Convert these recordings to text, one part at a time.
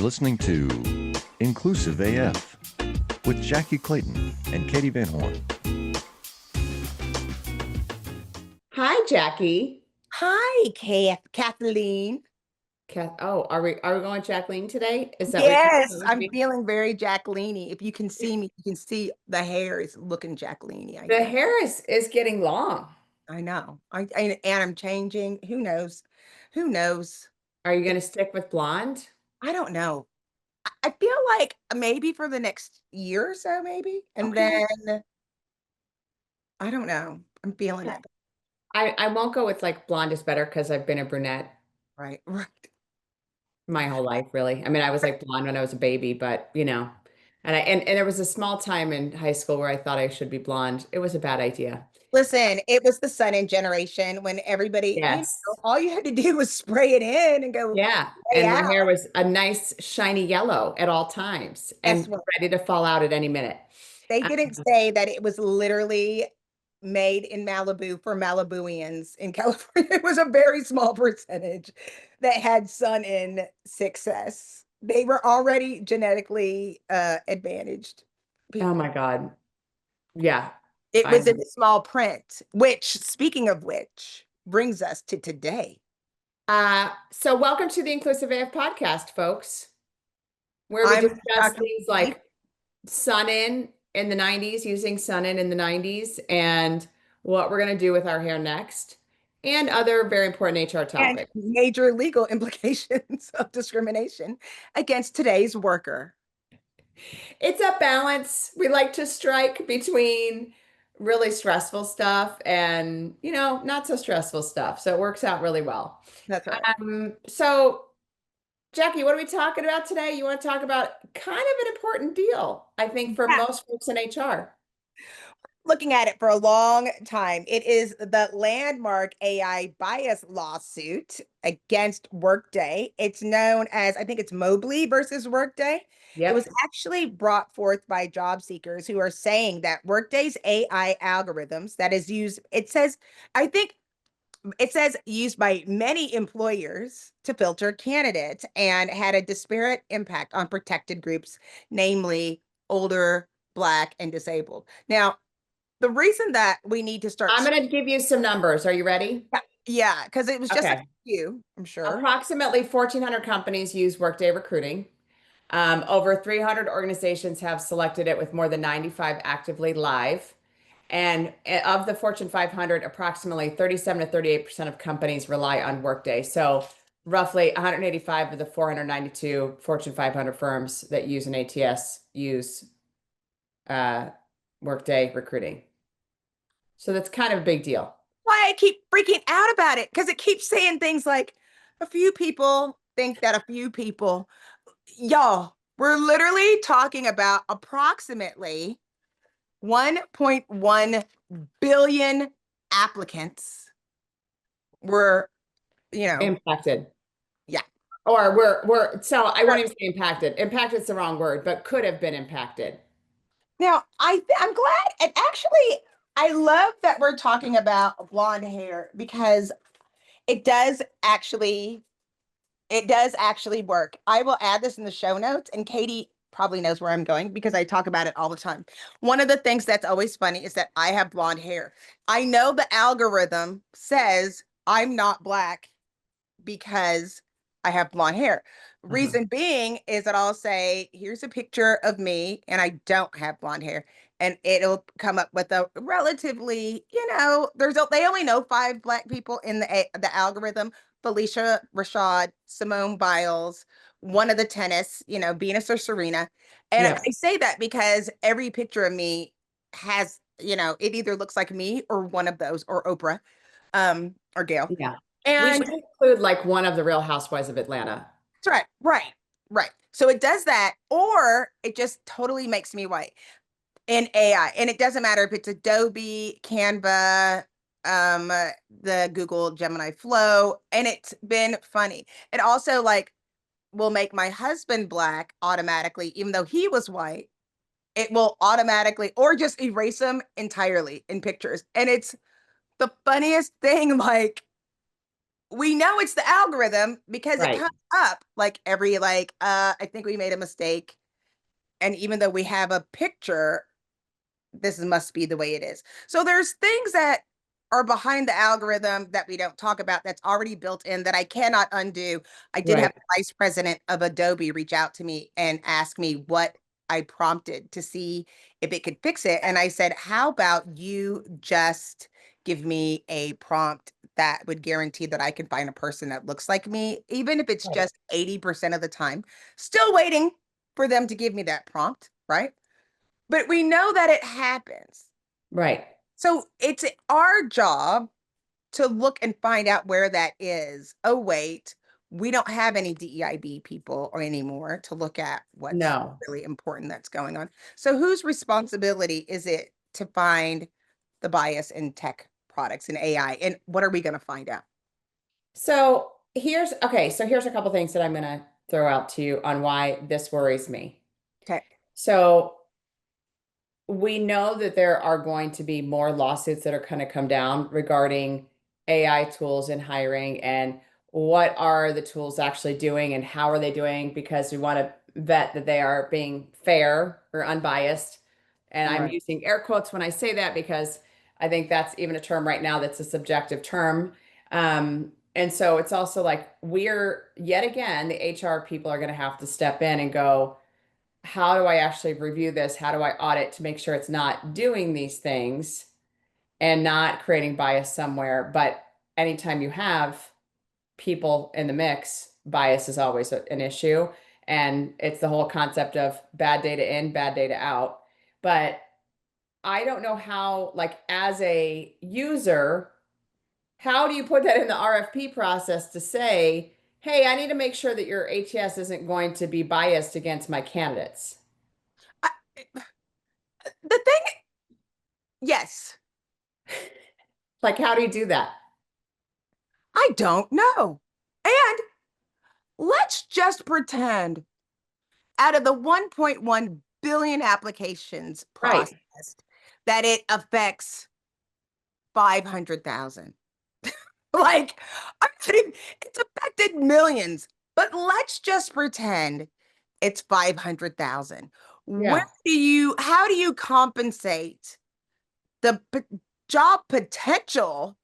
listening to Inclusive AF with Jackye Clayton and Katee Van Horn. Hi, Jackye. Hi, Kathleen. Are we going Jacqueline today? Is that Yes, what I'm feeling very Jacqueline-y. If you can see me, you can see the hair is looking Jacqueline-y, I the guess. hair is getting long? I know. And I'm changing. Who knows? Who knows? Are you going to stick with blonde? I don't know. I feel like maybe for the next year or so, maybe. And Okay. then I don't know. I'm feeling it. I won't go with like blonde is better because I've been a brunette Right, right. my whole life, really. I mean, I was like blonde when I was a baby, but and there was a small time in high school where I thought I should be blonde. It was a bad idea. Listen, it was the Sun-In generation when everybody, Yes. all you had to do was spray it in and go, Yeah. hey, And my out. hair was a nice shiny yellow at all times Guess and what? ready to fall out at any minute. They Um, didn't say that it was literally made in Malibu for Malibuians in California. It was a very small percentage that had Sun-In success. They were already genetically advantaged Oh people. my God. Yeah. It I was in small print, which, speaking of which, brings us to today. so welcome to the Inclusive AF podcast, folks, where we I'm discuss Dr. things like Sun-In the 90s, using Sun-In in the 90s, and what we're going to do with our hair next, and other very important HR and topics. major legal implications of discrimination against today's worker. It's a balance we like to strike between really stressful stuff and, not so stressful stuff. So it works out really well. That's right. So Jackye, what are we talking about today? You want to talk about kind of an important deal, I think, for Yeah. most folks in HR. Looking at it for a long time. It is the landmark AI bias lawsuit against Workday. It's known as, I think it's Mobley versus Workday. It was Yep. actually brought forth by job seekers who are saying that Workday's AI algorithms that is used, I think it says used by many employers to filter candidates and had a disparate impact on protected groups, namely older, Black, and disabled. Now, the reason that we need to start, I'm going to give you some numbers. Are you ready? yeah, because it was just a Okay. few, I'm sure. Approximately 1,400 companies use Workday recruiting. Over 300 organizations have selected it with more than 95 actively live. And of the Fortune 500, approximately 37 to 38% of companies rely on Workday. So roughly 185 of the 492 Fortune 500 firms that use an ATS use Workday recruiting. So that's kind of a big deal. Why I keep freaking out about it, because it keeps saying things like a few people think that a few people, y'all, we're literally talking about approximately 1.1 billion applicants were, Impacted. yeah. Or so I won't even say impacted. Impacted's the wrong word, but could have been impacted. Now, I'm glad, and actually, I love that we're talking about blonde hair because it does actually, it does actually work. I will add this in the show notes, and Katee probably knows where I'm going because I talk about it all the time. One of the things that's always funny is that I have blonde hair. I know the algorithm says I'm not Black because I have blonde hair. Reason being is that I'll say, here's a picture of me and I don't have blonde hair. And it'll come up with a relatively, they only know 5 Black people in the algorithm: Felicia Rashad, Simone Biles, one of the tennis, Venus or Serena. And Yeah. I say that because every picture of me has, it either looks like me or one of those, or Oprah, or Gail. Yeah. We And should include like one of the Real Housewives of Atlanta. that's right. So it does that, or it just totally makes me white in AI. And it doesn't matter if it's Adobe, Canva, the Google Gemini Flow, and it's been funny. It also will make my husband Black automatically, even though he was white. It will automatically, or just erase him entirely in pictures. And it's the funniest thing, we know it's the algorithm because it Right. comes up like every I think we made a mistake. And even though we have a picture, this must be the way it is. So there's things that are behind the algorithm that we don't talk about that's already built in that I cannot undo. I did have Right. the vice president of Adobe reach out to me and ask me what I prompted to see if it could fix it. And I said, how about you just give me a prompt that would guarantee that I can find a person that looks like me, even if it's Right. just 80% of the time. Still waiting for them to give me that prompt, right? But we know that it happens. Right. So it's our job to look and find out where that is. Oh, wait, we don't have any DEIB people or anymore to look at what's No. really important that's going on. So whose responsibility is it to find the bias in tech products and AI? And what are we going to find out? So here's a couple things that I'm going to throw out to you on why this worries me. Okay. So we know that there are going to be more lawsuits that are going to come down regarding AI tools in hiring and what are the tools actually doing and how are they doing because we want to vet that they are being fair or unbiased. And I'm Right. using air quotes when I say that because I think that's even a term right now that's a subjective term. And so it's also like we're yet again, the HR people are going to have to step in and go, how do I actually review this? How do I audit to make sure it's not doing these things and not creating bias somewhere? But anytime you have people in the mix, bias is always an issue. And it's the whole concept of bad data in, bad data out. But I don't know how, like, as a user, how do you put that in the RFP process to say, hey, I need to make sure that your ATS isn't going to be biased against my candidates? I, the thing, yes, Like, how do you do that? I don't know. And let's just pretend out of the 1.1 billion applications Right. processed, that it affects 500,000. Like, I'm kidding, it's affected millions, but let's just pretend it's 500,000. Yeah. How do you compensate the job potential,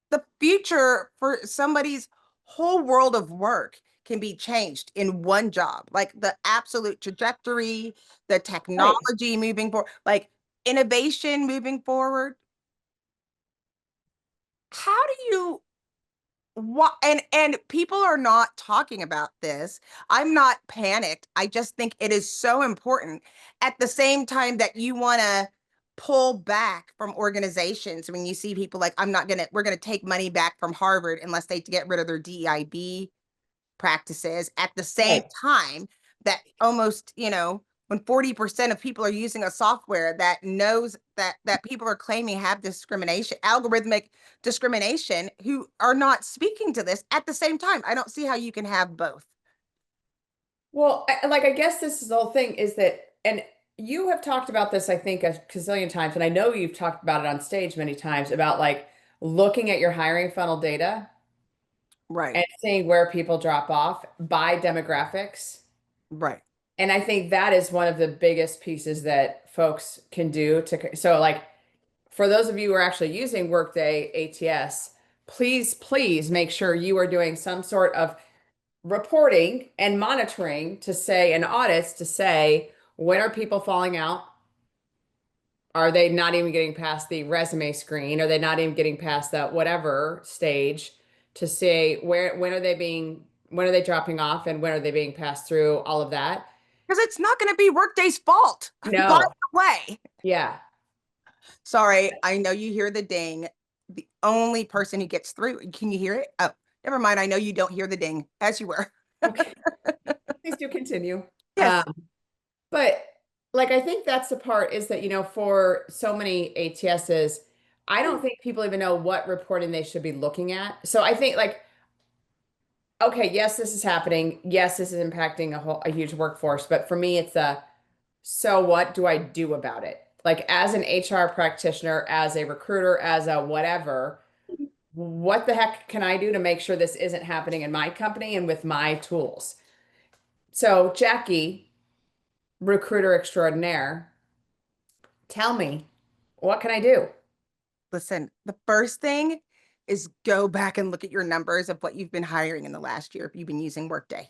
the future for somebody's whole world of work can be changed in one job, like the absolute trajectory, the Right. technology moving forward, like innovation moving forward. How do you what and people are not talking about this. I'm not panicked. I just think it is so important at the same time that you want to pull back from organizations when you see people like we're going to take money back from Harvard unless they get rid of their DEIB practices at the same Right. time that almost, when 40% of people are using a software that knows that people are claiming have discrimination, algorithmic discrimination, who are not speaking to this at the same time. I don't see how you can have both. Well, I guess this is the whole thing is that, and you have talked about this, I think, a gazillion times, and I know you've talked about it on stage many times about like looking at your hiring funnel data Right, and seeing where people drop off by demographics. right. And I think that is one of the biggest pieces that folks can do to, so like for those of you who are actually using Workday ATS, please make sure you are doing some sort of reporting and monitoring to say, and audits to say, when are people falling out? Are they not even getting past the resume screen? Are they not even getting past that whatever stage to say when are they dropping off and when are they being passed through all of that? Because it's not going to be Workday's fault, by No. the way. Yeah. Sorry, I know you hear the ding. The only person who gets through, can you hear it? Oh, never mind. I know you don't hear the ding as you were. Okay. Please do continue. Yes. But like I think that's the part is that, for so many ATSs, I don't think people even know what reporting they should be looking at. So I think like, okay, yes, this is happening. Yes, this is impacting a huge workforce. But for me, it's so what do I do about it? Like as an HR practitioner, as a recruiter, as a whatever, what the heck can I do to make sure this isn't happening in my company and with my tools? So, Jackye, recruiter extraordinaire, tell me, what can I do? Listen, the first thing is go back and look at your numbers of what you've been hiring in the last year if you've been using Workday.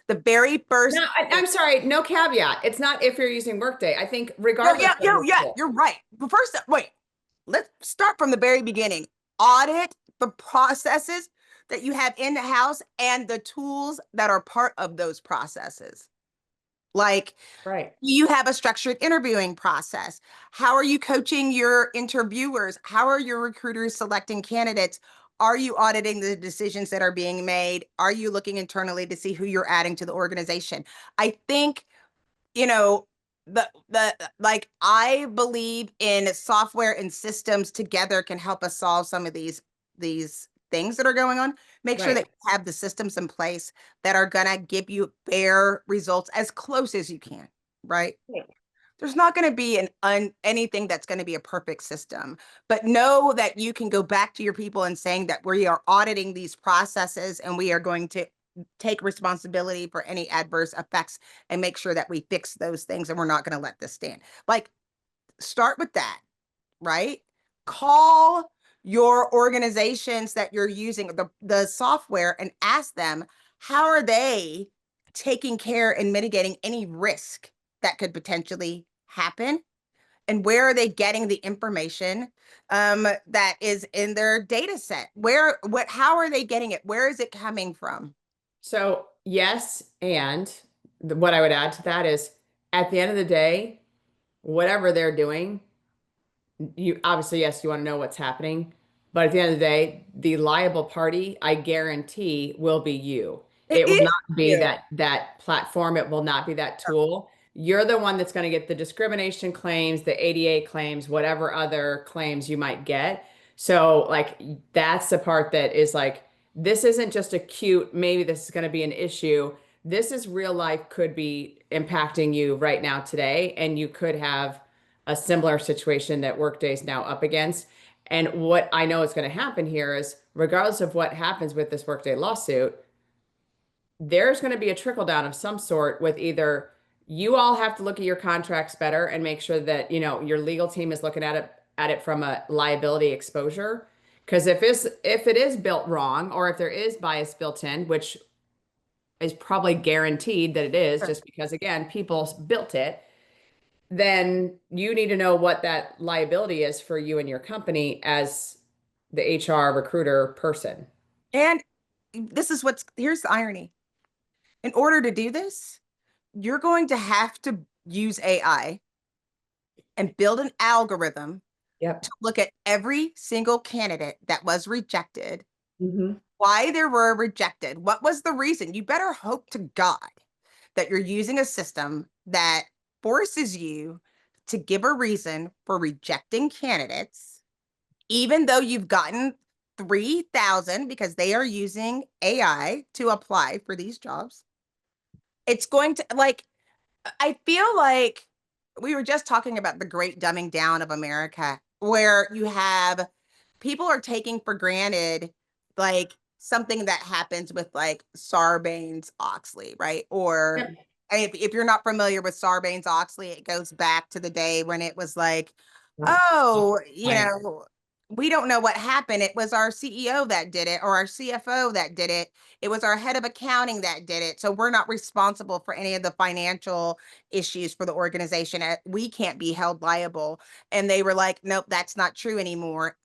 The very No, first I'm sorry, no caveat. It's not if you're using Workday. I think yeah, regardless yeah, of yeah, your yeah, tool. you're right. But first, wait, let's start from the very beginning. Audit the processes that you have in the house and the tools that are part of those processes. Like, Right. you have a structured interviewing process. How are you coaching your interviewers? How are your recruiters selecting candidates? Are you auditing the decisions that are being made? Are you looking internally to see who you're adding to the organization? I think, you know, the like I believe in software and systems together can help us solve some of these things that are going on. Make sure that Right. you have the systems in place that are gonna give you fair results as close as you can, right? Right. There's not going to be anything that's going to be a perfect system, but know that you can go back to your people and saying that we are auditing these processes and we are going to take responsibility for any adverse effects and make sure that we fix those things and we're not going to let this stand. Like, start with that, right? Call your organizations that you're using the software and ask them, how are they taking care and mitigating any risk that could potentially happen? And where are they getting the information that is in their data set? How are they getting it? Where is it coming from? So, yes, and what I would add to that is at the end of the day, whatever they're doing, you obviously, yes, you want to know what's happening, but at the end of the day, the liable party, I guarantee, will be you. It It will is not be you. that platform. It will not be that tool. You're the one that's going to get the discrimination claims, the ADA claims, whatever other claims you might get. So, like, that's the part that is like, this isn't just a cute, maybe this is going to be an issue. This is real life, could be impacting you right now today, and you could have a similar situation that Workday is now up against. And what I know is going to happen here is, regardless of what happens with this Workday lawsuit, there's going to be a trickle down of some sort with either you all have to look at your contracts better and make sure that, your legal team is looking at it from a liability exposure. Because if it is built wrong, or if there is bias built in, which is probably guaranteed that it is, Sure. just because again, people built it, then you need to know what that liability is for you and your company as the HR recruiter person. And here's the irony. In order to do this, you're going to have to use AI and build an algorithm Yep. to look at every single candidate that was rejected, Hmm. why they were rejected, what was the reason. You better hope to God that you're using a system that forces you to give a reason for rejecting candidates, even though you've gotten 3,000 because they are using AI to apply for these jobs. It's going to I feel like we were just talking about the great dumbing down of America, where you have people are taking for granted like something that happens with like Sarbanes-Oxley, right? Or Yep. if you're not familiar with Sarbanes-Oxley, it goes back to the day when it was like, Yep. oh, Right. we don't know what happened. It was our CEO that did it, or our CFO that did it. It was our head of accounting that did it. So we're not responsible for any of the financial issues for the organization. We can't be held liable. And they were like, nope, that's not true anymore.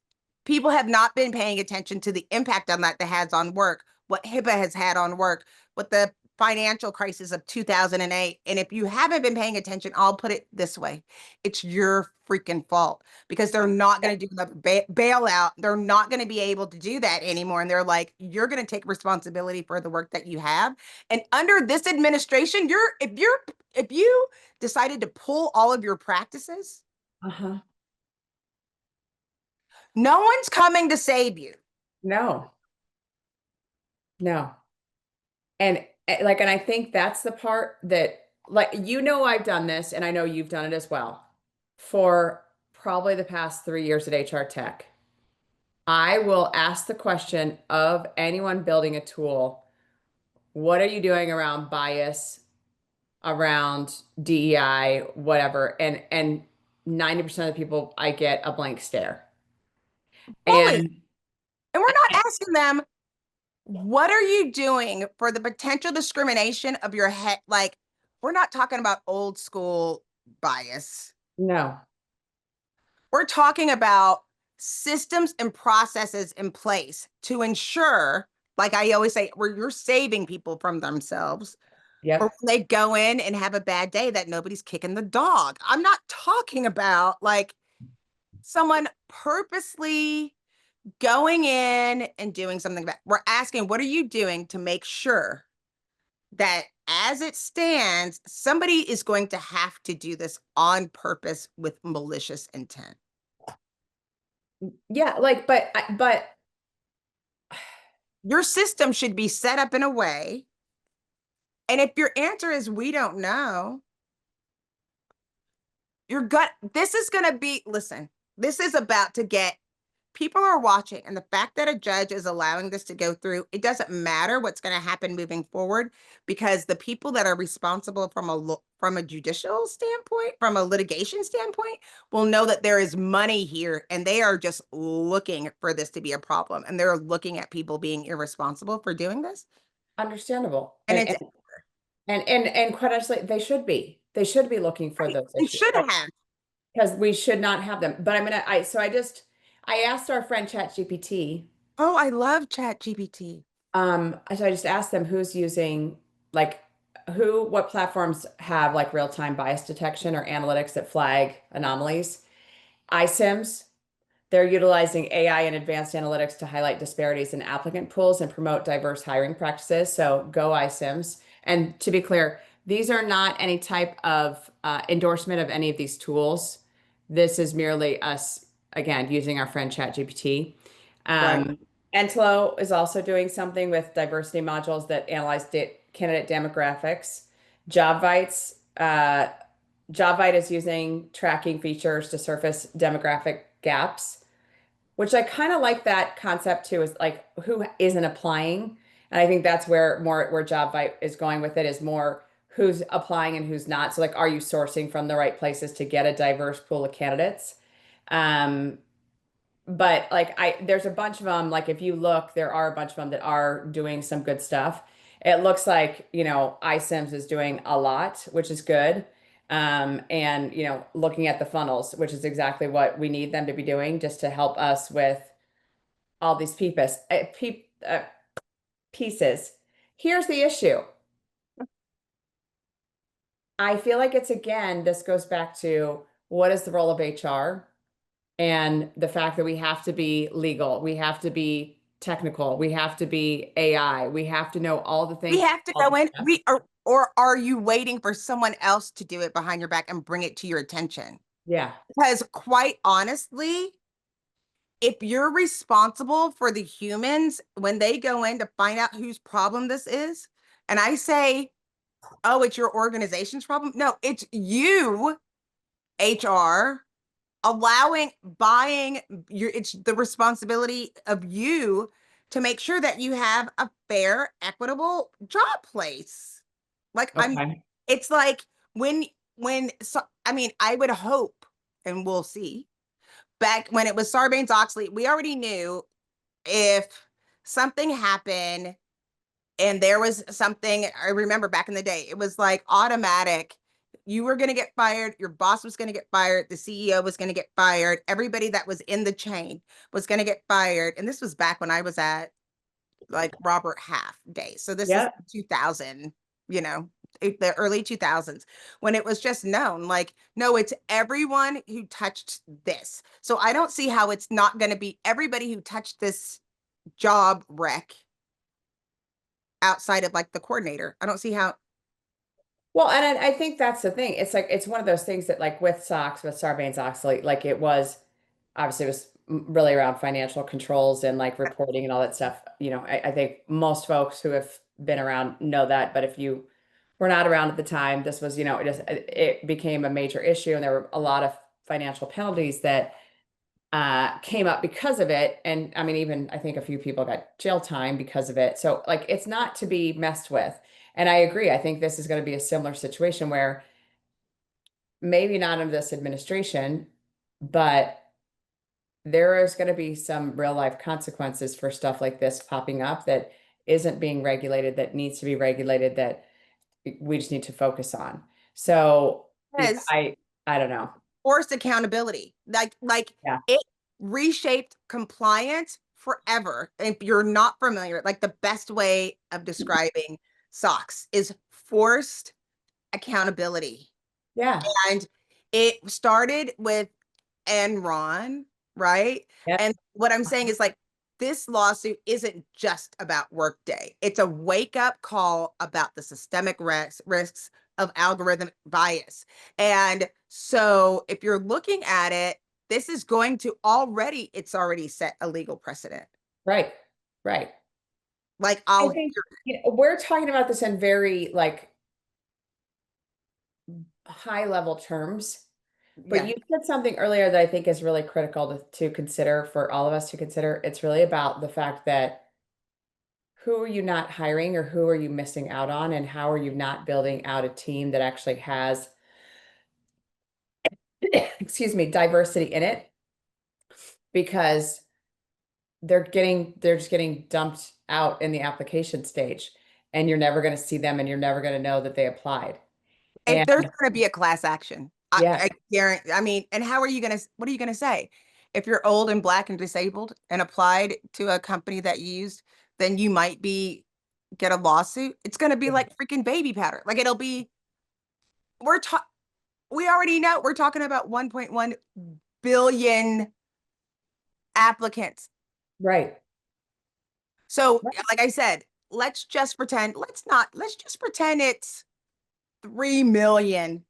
People have not been paying attention to the impact on that has on work, what HIPAA has had on work, what the financial crisis of 2008. And if you haven't been paying attention, I'll put it this way. It's your freaking fault, because they're not going to do another bailout. They're not going to be able to do that anymore. And they're like, you're going to take responsibility for the work that you have. And under this administration, if you decided to pull all of your practices, Uh-huh. no one's coming to save you. No, no. And I think that's the part that, like, I've done this, and I know you've done it as well, for probably the past 3 years at HR Tech. I will ask the question of anyone building a tool, what are you doing around bias, around DEI, whatever? And 90% of the people I get a blank stare. Fully. And And we're not asking them, what are you doing for the potential discrimination of your head? Like, we're not talking about old school bias. no. We're talking about systems and processes in place to ensure, like I always say, where you're saving people from themselves, or Yep. when they go in and have a bad day, that nobody's kicking the dog. I'm not talking about like someone purposely going in and doing something bad. We're asking, what are you doing to make sure that as it stands, somebody is going to have to do this on purpose with malicious intent? Yeah, like, but Your system should be set up in a way. And if your answer is we don't know, your gut, this is going to be, listen, this is about to get, people are watching. And the fact that a judge is allowing this to go through, it doesn't matter what's going to happen moving forward, because the people that are responsible from a judicial standpoint, from a litigation standpoint, will know that there is money here, and they are just looking for this to be a problem. And they're looking at people being irresponsible for doing this. understandable. And And it's, and quite honestly, they should be. They should be looking for those they issues should have. because we should not have them. But I asked our friend ChatGPT. Oh, I love Chat GPT. So I just asked them who's using like what platforms have like real-time bias detection or analytics that flag anomalies. iSIMS, they're utilizing AI and advanced analytics to highlight disparities in applicant pools and promote diverse hiring practices. So go iSIMS. And to be clear, these are not any type of endorsement of any of these tools. This is merely us, again, using our friend ChatGPT. Right. Entelo is also doing something with diversity modules that analyze candidate demographics. JobVite's JobVite is using tracking features to surface demographic gaps, which I kind of like that concept too, is like who isn't applying. And I think that's where JobVite is going with it, is more who's applying and who's not. So like, are you sourcing from the right places to get a diverse pool of candidates? Um, but like there's a bunch of them, like if you look, there are a bunch of them that are doing some good stuff. It looks like, iSIMS is doing a lot, which is good. And looking at the funnels, which is exactly what we need them to be doing, just to help us with all these pieces. Here's the issue. I feel like this goes back to what is the role of HR? And the fact that we have to be legal, we have to be technical, we have to be AI, we have to know all the We things. have to go in. Or are you waiting for someone else to do it behind your back and bring it to your attention? Yeah. Because quite honestly, if you're responsible for the humans when they go in to find out whose problem this is, and I say, oh, it's your organization's problem. No, it's you, HR, buying it's the responsibility of you to make sure that you have a fair, equitable job place. Like Okay. it's like so, I mean, I would hope, and we'll see. Back when it was Sarbanes-Oxley, we already knew if something happened and there was something, I remember back in the day, it was like automatic. You were going to get fired. Your boss was going to get fired. The CEO was going to get fired. Everybody that was in the chain was going to get fired. And this was back when I was at like Robert Half days. So this is Yeah. 2000, the early 2000s, when it was just known, like, no, it's everyone who touched this. So I don't see how it's not going to be everybody who touched this job wreck outside of like the coordinator. I don't see how. Well, and I think that's the thing. It's like it's one of those things that like with SOX, with Sarbanes-Oxley, like it was obviously it was really around financial controls and like reporting and all that stuff. I think most folks who have been around know that, but if you were not around at the time, this was, it became a major issue and there were a lot of financial penalties that came up because of it. And I mean, even I think a few people got jail time because of it. So like, it's not to be messed with. And I agree. I think this is going to be a similar situation where maybe not under this administration, but there is going to be some real life consequences for stuff like this popping up that isn't being regulated, that needs to be regulated, that we just need to focus on. So yeah, Because I don't know. forced accountability, like Yeah. it reshaped compliance forever. If you're not familiar, like the best way of describing SOX is forced accountability. Yeah. And it started with Enron, right? Yeah. And what I'm saying is like this lawsuit isn't just about Workday. It's a wake up call about the systemic risks of algorithmic bias. And so if you're looking at it, this is going to it's already set a legal precedent. Right. Right. Like I think we're talking about this in very like high level terms, but yeah. you said something earlier that I think is really critical to consider for all of us to consider. It's really about the fact that who are you not hiring or who are you missing out on, and how are you not building out a team that actually has, excuse me, diversity in it, because they're just getting dumped out in the application stage, and you're never going to see them and you're never going to know that they applied. And And there's going to be a class action. yeah, I guarantee. I mean, and how are you going to, what are you going to say? If you're old and black and disabled and applied to a company that you used, then you might get a lawsuit. It's going to be like freaking baby powder. Like it'll be, we're talking, we already know we're talking about 1.1 billion applicants. right. So, like I said, let's just pretend, let's just pretend it's 3 million.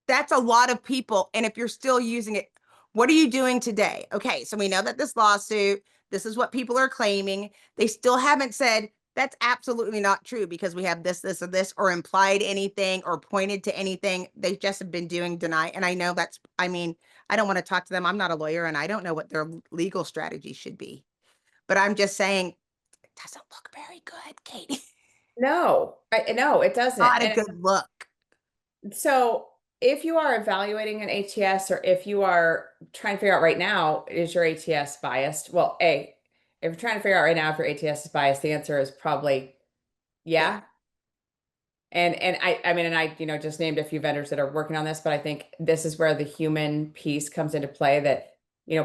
That's a lot of people. And if you're still using it, what are you doing today? Okay, so we know that this lawsuit, this is what people are claiming. They still haven't said that's absolutely not true because we have this, or this, or implied anything or pointed to anything. They just have been doing deny. And I know I mean, I don't want to talk to them. I'm not a lawyer and I don't know what their legal strategy should be. But I'm just saying, it doesn't look very good, Katie. No, no, it doesn't. Not a And good look. so if you are evaluating an ATS, or if you are trying to figure out right now, is your ATS biased? Well, if you're trying to figure out right now if your ATS is biased, the answer is probably yeah. And I mean, and I, just named a few vendors that are working on this, but I think this is where the human piece comes into play, that,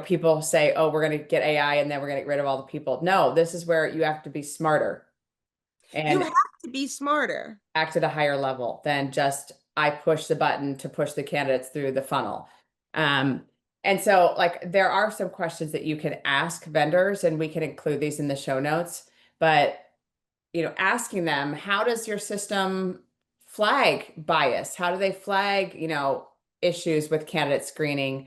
people say, oh, we're going to get AI and then we're going to get rid of all the people. No, this is where you have to be smarter You and have to be smarter. act at a higher level than just I push the button to push the candidates through the funnel. And so like there are some questions that you can ask vendors, and we can include these in the show notes, but asking them, how does your system flag bias? How do they flag, issues with candidate screening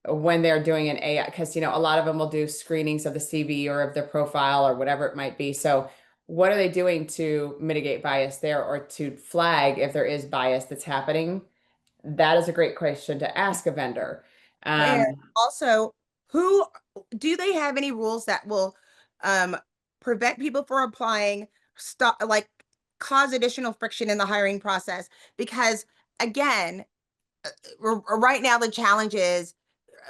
when they're doing an AI? Because, a lot of them will do screenings of the CV or of their profile or whatever it might be. So what are they doing to mitigate bias there, or to flag if there is bias that's happening? That is a great question to ask a vendor. And Um, also, who do they have any rules that will um prevent people from applying, stop, like cause additional friction in the hiring process? Because again, right now the challenge is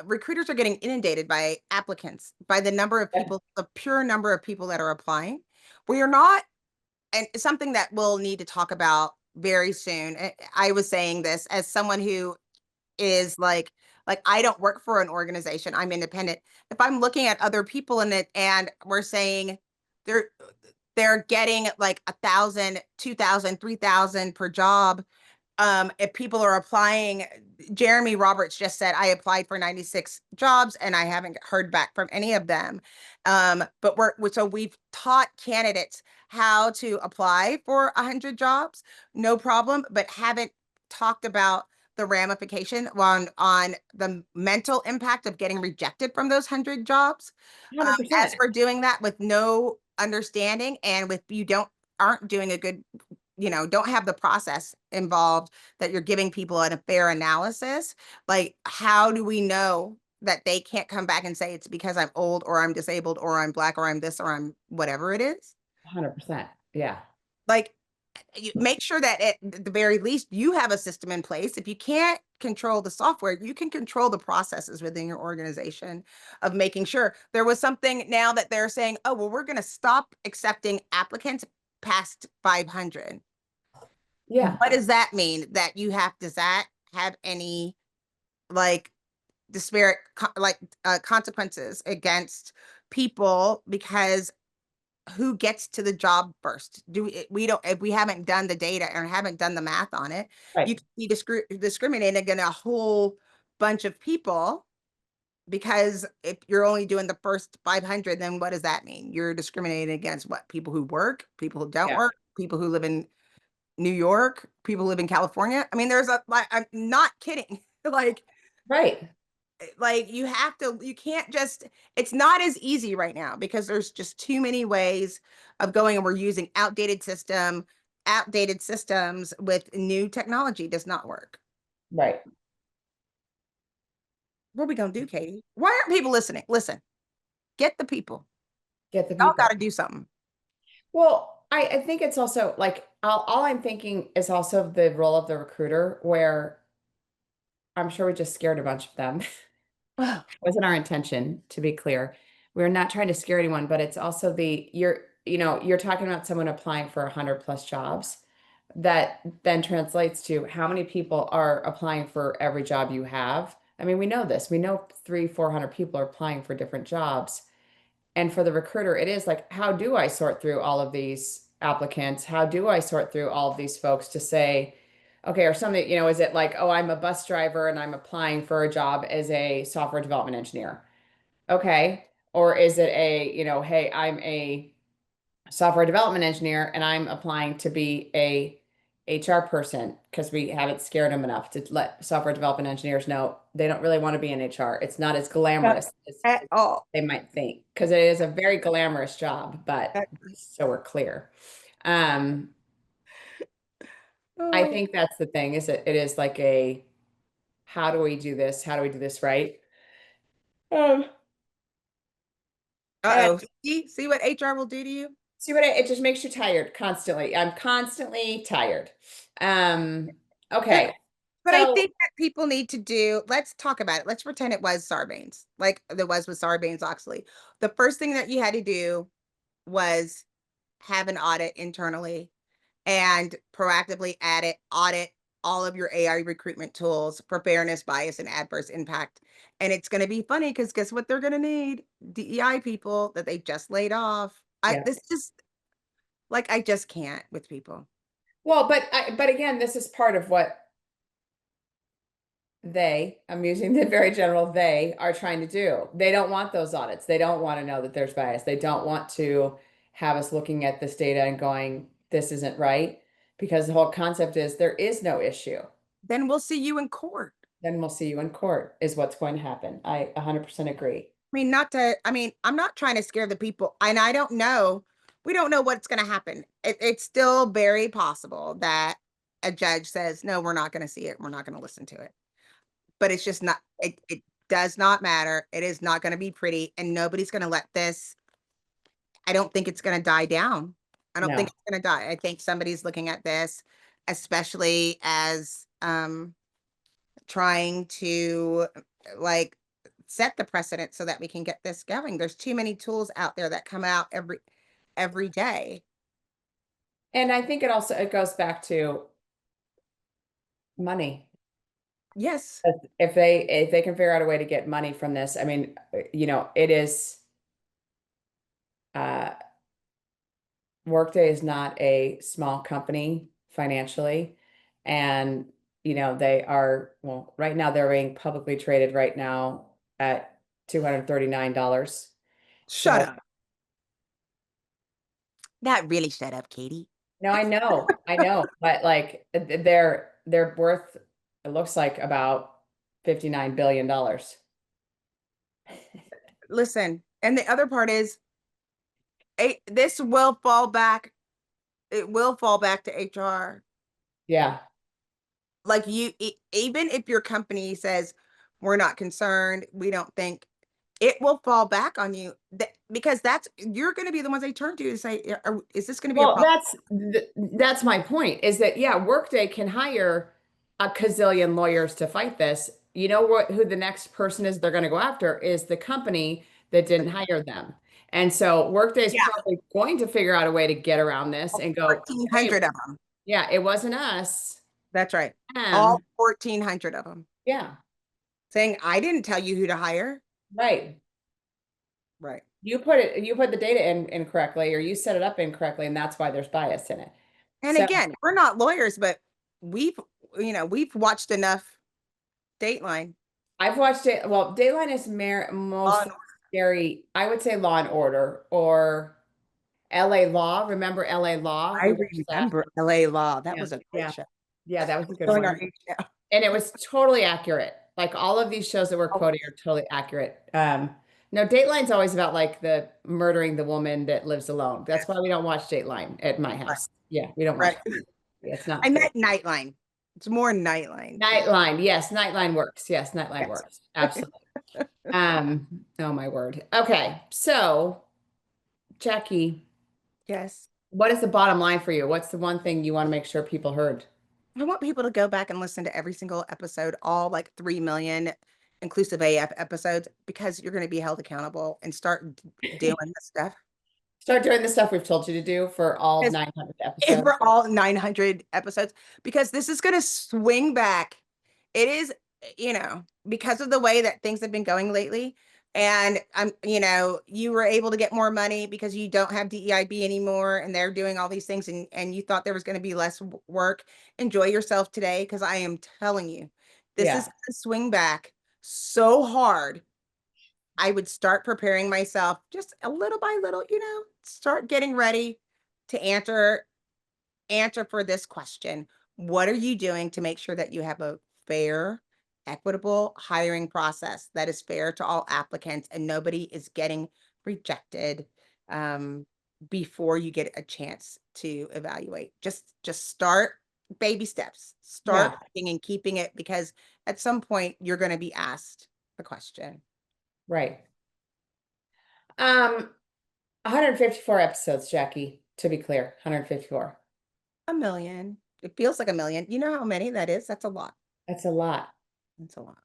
recruiters are getting inundated by applicants, by the number of people, the pure number of people that are applying. We are not, and it's something that we'll need to talk about very soon. I was saying this as someone who is like I don't work for an organization. I'm independent. If I'm looking at other people in it and we're saying they're they're getting like 1,000, 2,000, 3,000 per job, if people are applying, Jeremy Roberts just said, I applied for 96 jobs and I haven't heard back from any of them. But so we've taught candidates how to apply for 100 jobs, no problem, but haven't talked about the ramification on the mental impact of getting rejected from those 100 jobs. As 100%. we're doing that with no understanding and with aren't doing a good don't have the process involved, that you're giving people a fair analysis, like how do we know that they can't come back and say it's because I'm old or I'm disabled or I'm black or I'm this or I'm whatever it is? 100%. Yeah. Like, you make sure that at the very least you have a system in place. If you can't control the software, you can control the processes within your organization of making sure. There was something now that they're saying, oh, well, we're going to stop accepting applicants past 500. Yeah. What does that mean? That you have, does that have any like disparate consequences against people? Because who gets to the job first? We don't, if we haven't done the data and haven't done the math on it, you Right. can be discriminating against a whole bunch of people. Because if you're only doing the first 500, then what does that mean? You're discriminating against what? People who work, people who don't Yeah. work, people who live in New York, people who live in California. I mean, there's a, like, I'm not kidding. like, Right. you have to, you can't just, it's not as easy right now because there's just too many ways of going, and we're using outdated systems with new technology does not work. Right. What are we going to do, Katie? Why aren't people listening? Listen, get the people. Get the Y'all got people. to do something. Well, I think it's also like all I'm thinking is also the role of the recruiter, where I'm sure we just scared a bunch of them. Wasn't our intention, to be clear. We're not trying to scare anyone, but it's also you're talking about someone applying for 100+ jobs. That then translates to how many people are applying for every job you have. I mean, we know this. We know 300-400 people are applying for different jobs. And for the recruiter, it is like, how do I sort through all of these applicants? How do I sort through all of these folks to say, okay, or something, is it like, oh, I'm a bus driver and I'm applying for a job as a software development engineer? Okay. Or is it hey, I'm a software development engineer and I'm applying to be a HR person because we haven't scared them enough to let software development engineers know they don't really want to be in HR. It's not as Not glamorous as at all. they might think, because it is a very glamorous job, but so we're clear. Um, I Oh, think that's the thing, is it is like a, how do we do this? How do we do this right? Um, and uh-oh. See what HR will do to you? see it just makes you tired constantly. I'm constantly tired. Um, But okay. but I So think that people need to do, let's talk about it. Let's pretend it was Sarbanes, like there was with Sarbanes-Oxley. The first thing that you had to do was have an audit internally and proactively audit all of your AI recruitment tools for fairness, bias, and adverse impact. And it's going to be funny because guess what they're going to need? DEI people that they just laid off. yeah. This is like, I just can't with people. Well, but again, this is part of what I'm using the very general they are trying to do. They don't want those audits. They don't want to know that there's bias. They don't want to have us looking at this data and going, this isn't right. Because the whole concept is there is no issue. Then we'll see you in court. Then we'll see you in court, is what's going to happen. I 100% agree. I mean, I'm not trying to scare the people, and I don't know. We don't know what's going to happen. It's still very possible that a judge says, no, we're not going to see it. We're not going to listen to it. But it's just not, it does not matter. It is not going to be pretty, and nobody's going to let this, I don't think it's going to die down. I don't No. think it's going to die. I think somebody's looking at this, especially as trying to like set the precedent so that we can get this going. There's too many tools out there that come out every day. And I think it goes back to money. Yes. If they can figure out a way to get money from this, I mean, it is Workday is not a small company financially. And, they are, well, right now they're being publicly traded right now at $239. Shut So, up. Not really shut up, Katie. no, I know, but like they're worth, it looks like about $59 billion. Listen, and the other part is this will fall back it will fall back to HR. Yeah. Like even if your company says, we're not concerned, we don't think, it will fall back on you because you're going to be the ones they turn to say, is this going to be a Well, problem? that's my point is that, yeah, Workday can hire a gazillion lawyers to fight this. You know who the next person is they're going to go after is the company that didn't hire them. And so Workday is Yeah, probably going to figure out a way to get around this and go, hey, 1,400 of them. yeah, it wasn't us. That's right. All Um, 1,400 of them yeah, saying, I didn't tell you who to hire. right. Right. You put the data in incorrectly, or you set it up incorrectly, and that's why there's bias in it. And So again, we're not lawyers, but we've, we've watched enough Dateline. I've watched it. Well, Dayline is most On, scary. I would say Law and Order or LA Law. Remember LA Law? I We watched that. remember LA Law. That Yeah, was a great yeah, show. yeah. That was a good Showing our one, age now. and it was totally accurate. Like all of these shows that we're Oh, quoting are totally accurate. No, Dateline's always about like the murdering the woman that lives alone. That's why we don't watch Dateline at my right. house. Yeah, we don't watch. Right. It's I not good. meant Nightline. It's more Nightline. Nightline, yes, Nightline works. Yes, Nightline Yes. works. Absolutely. Oh my word. Okay, so Jackye, Yes. what is the bottom line for you? What's the one thing you want to make sure people heard? I want people to go back and listen to every single episode, all like 3 million inclusive AF episodes, because you're going to be held accountable and start doing this stuff. Start doing the stuff we've told you to do for all 900 episodes. For all 900 episodes, because this is going to swing back. It is, because of the way that things have been going lately. And you were able to get more money because you don't have DEIB anymore and they're doing all these things, and you thought there was going to be less work. Enjoy yourself today, because I am telling you, this is Yeah, going to swing back so hard. I would start preparing myself just a little by little, start getting ready to answer for this question. What are you doing to make sure that you have a fair, equitable hiring process that is fair to all applicants and nobody is getting rejected before you get a chance to evaluate? Just start baby steps. Start yeah, looking and keeping it, because at some point you're going to be asked the question. right. 154 episodes, Jackye, to be clear, 154. A million. It feels like a million. You know how many that is? That's a lot. That's a lot. That's a lot.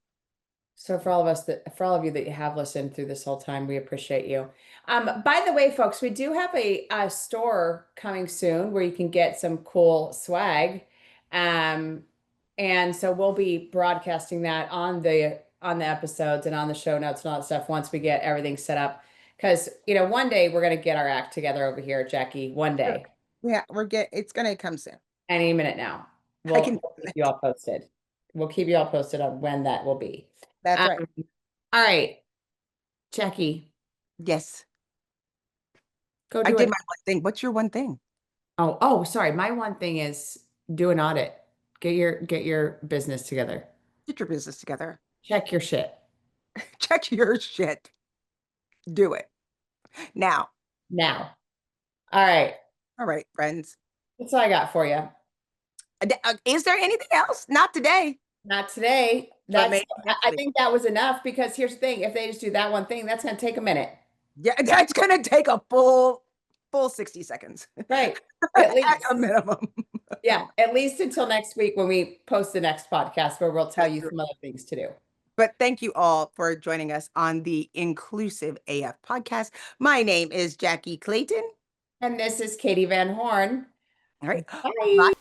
So for all of you that you have listened through this whole time, we appreciate you. By the way, folks, we do have a store coming soon where you can get some cool swag. And so we'll be broadcasting that on the episodes and on the show notes and all that stuff once we get everything set up. Because one day we're gonna get our act together over here, Jackye. One Sure. day, Yeah, it's gonna come soon. any minute now. I can. We'll keep you all posted. We'll keep you all posted on when that will be. That's right. All right, Jackye, Yes. go I do did it. my one thing. What's your one thing? Oh, sorry. My one thing is do an audit. Get your business together. Get your business together. Check your shit Check your shit. Do it now. now. All right. All right, friends. That's all I got for you. Is there anything else? Not today. Not today. But maybe next I week. think that was enough, because here's the thing. If they just do that one thing, that's going to take a minute. Yeah, that's gonna take a full 60 seconds. Right. At least. At a minimum. Yeah. At least until next week when we post the next podcast where we'll tell you some other things to do. But thank you all for joining us on the Inclusive AF podcast. My name is Jackye Clayton. And this is Katee Van Horn. All right. Bye. Bye.